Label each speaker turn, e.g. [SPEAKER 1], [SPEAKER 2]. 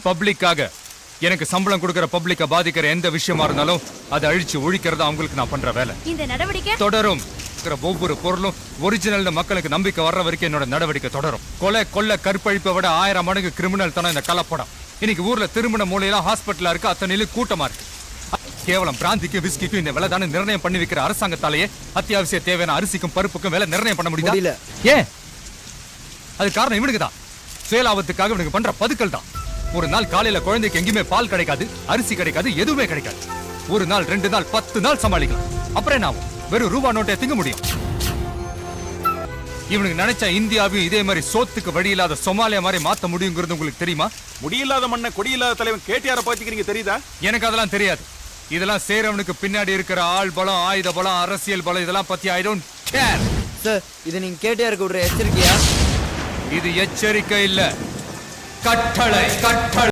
[SPEAKER 1] பப்ளிக்காக எனக்கு சம்பளம் கொடுக்கிற பப்ளிக்க பாதிக்கிற எந்த விஷயமா இருந்தாலும் அதை அழிச்சு ஒழிக்கிறதா அவங்களுக்கு நான் பண்ற வேலை.
[SPEAKER 2] இந்த நடவடிக்கை
[SPEAKER 1] தொடரும். ஒவ்வொரு பொருளும் ஒரிஜினல் மக்களுக்கு நம்பிக்கை வர்ற வரைக்கும் என்னோட நடவடிக்கை தொடரும். கொலை கொள்ள கற்பழிப்பை விட 1000 மடங்கு கிரிமினல் தானே இந்த கலப்படம். இன்னைக்கு ஊர்ல திருமண மூலையெல்லாம் ஹாஸ்பிட்டலா இருக்கு, அத்தனையிலும் கூட்டமா இருக்கு. கேவலம் பிராந்திக்கு விஸ்கிக்கும் இந்த விலை தானே நிர்ணயம் பண்ணி வைக்கிற அரசாங்கத்தாலேயே அத்தியாவசிய தேவையான அரிசிக்கும் பருப்புக்கும் விலை நிர்ணயம் பண்ண முடியல. ஏன்? அது காரணம் இவனுக்கு தான். சுயலாபத்துக்காக இவனுக்கு பண்ற பதுக்கல் தான். ஒரு நாள் காலையில குழந்தைக்கு எங்கேயுமே பால் கிடைக்காது, அரிசி கிடைக்காது, எதுவுமே கிடைக்காது. ஒரு நாள் 2 நாள் 10 நாள் சமாளிக்கலாம். அப்புறம் என்ன ஆகும்? வெறும் ரூபா நோட்டை திங்க முடியும். இவனுக்கு நினைச்சா இந்தியாவையும் இதே மாதிரி சோத்துக்கு வழி இல்லாத சொமாலியா மாதிரி மாத்த முடியுங்கிறது உங்களுக்கு தெரியுமா?
[SPEAKER 3] முடியில்லாத மண்ண கொடியில்லாத தலைவன் கேடிஆர் பாத்திக்கிறீங்க தெரியுதா?
[SPEAKER 1] எனக்கு அதெல்லாம் தெரியாது. இதெல்லாம் சேரவனுக்கு பின்னாடி இருக்கிற ஆள் பலம், ஆயுத பலம், அரசியல் பலம், இதெல்லாம் பத்தி ஐ டோன்ட் கேர்.
[SPEAKER 4] சார், இது நீங்க கேடிஆருக்கு விடுற எச்சரிக்கையா?
[SPEAKER 1] இது எச்சரிக்கை இல்ல, கட்டளை.